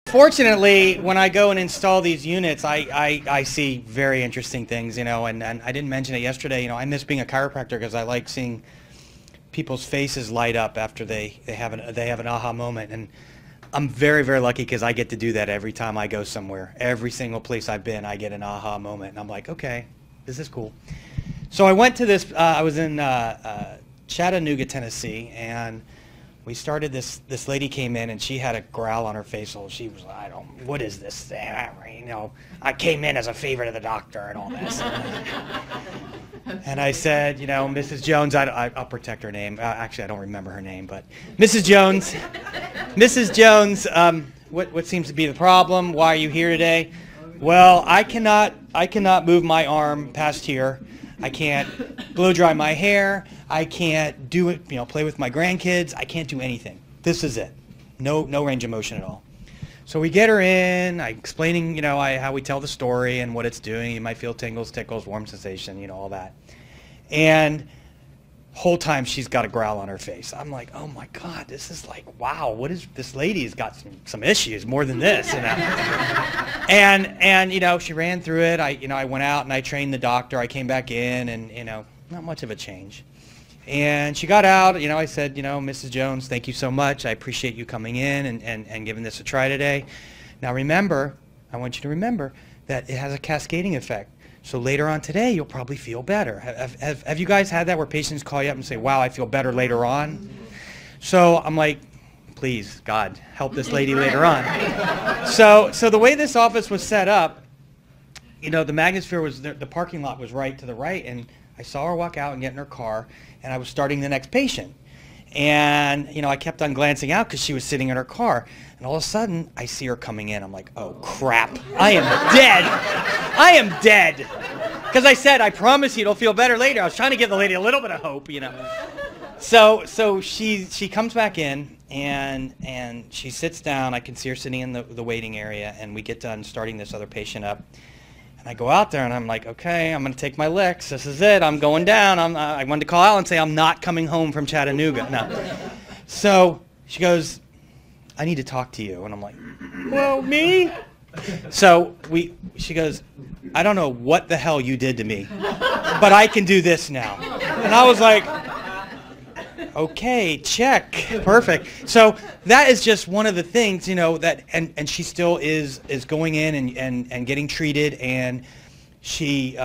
Fortunately, when I go and install these units, I see very interesting things, and I didn't mention it yesterday, I miss being a chiropractor because I like seeing people's faces light up after they have an aha moment, and I'm very, very lucky because I get to do that every time I go somewhere. Every single place I've been, I get an aha moment, and I'm like, okay, this is cool. So I went to this, I was in Chattanooga, Tennessee, and we started this lady came in and she had a growl on her face. So she was like, what is this thing? I came in as a favor to the doctor and all this. And I said, Mrs. Jones, I'll protect her name. Actually, I don't remember her name, but Mrs. Jones, what seems to be the problem? Why are you here today? Well, I cannot move my arm past here. I can't blow dry my hair. I can't do it, play with my grandkids. I can't do anything. This is it. No range of motion at all. So we get her in, explaining, how we tell the story and what it's doing. You might feel tingles, tickles, warm sensation, all that. And whole time she's got a growl on her face. I'm like, oh my God, this is like, wow, what is this lady's got some issues more than this, And she ran through it. I went out and I trained the doctor. I came back in and not much of a change. And she got out, I said, Mrs. Jones, thank you so much. I appreciate you coming in and giving this a try today. Now remember, I want you to remember that it has a cascading effect. So later on today, you'll probably feel better. Have you guys had that where patients call you up and say, wow, I feel better later on? So I'm like, please, God, help this lady later on. So the way this office was set up, the Magnosphere was, the parking lot was right to the right, and I saw her walk out and get in her car, and I was starting the next patient. And, I kept on glancing out because she was sitting in her car. And all of a sudden, I see her coming in. I'm like, oh, crap. I am dead. I am dead. Because I said, I promise you it'll feel better later. I was trying to give the lady a little bit of hope, So she comes back in, and she sits down. I can see her sitting in the waiting area, and we get done starting this other patient up. And I go out there, and I'm like, okay, I'm going to take my licks. This is it. I'm going down. I wanted to call out and say I'm not coming home from Chattanooga. No. So she goes, I need to talk to you. And I'm like, well, me? So she goes, I don't know what the hell you did to me, but I can do this now. And I was like, okay, check, perfect. So that is just one of the things, that, and she still is going in and getting treated, and she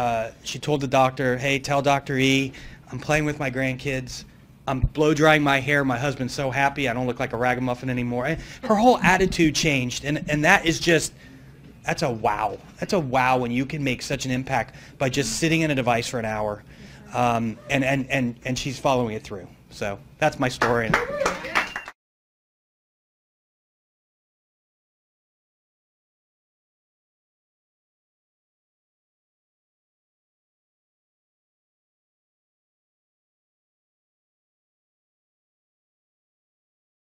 told the doctor, hey, tell Dr. E, I'm playing with my grandkids, I'm blow drying my hair, my husband's so happy, I don't look like a ragamuffin anymore. And her whole attitude changed, and that is just, that's a wow. That's a wow when you can make such an impact by just sitting in a device for an hour, and she's following it through. So that's my story.